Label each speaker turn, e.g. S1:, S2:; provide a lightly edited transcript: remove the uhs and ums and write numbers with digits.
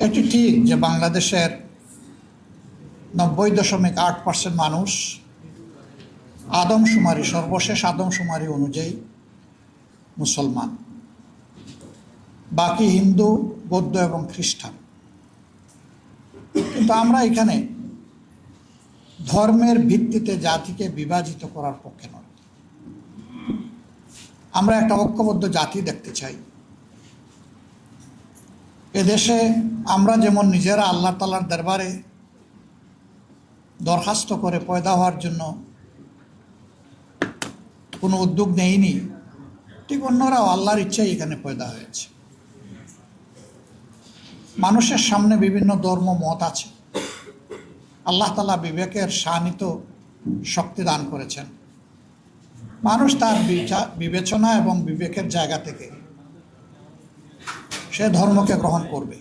S1: এটি ঠিক যে বাংলাদেশের 90.8% মানুষ আদমশুমারি, সর্বশেষ আদমশুমারি অনুযায়ী মুসলমান, বাকি হিন্দু, বৌদ্ধ এবং খ্রিস্টান। কিন্তু আমরা এখানে ধর্মের ভিত্তিতে জাতিকে বিভাজিত করার পক্ষে নয়। আমরা একটা ঐক্যবদ্ধ জাতি দেখতে চাই। এদেশে আমরা যেমন নিজেরা আল্লাহ তাআলার দরবারে দরখাস্ত করে পয়দা হওয়ার জন্য কোনো উদ্যোগ নেইনি, ঠিক অন্যরাও আল্লাহর ইচ্ছায় এখানে পয়দা হয়েছে। মানুষের সামনে বিভিন্ন ধর্ম মত আছে। আল্লাহ তাআলা বিবেকের শানিত শক্তি দান করেছেন। মানুষ তার বিবেচনা এবং বিবেকের জায়গা থেকে সে ধর্মকে গ্রহণ করবে।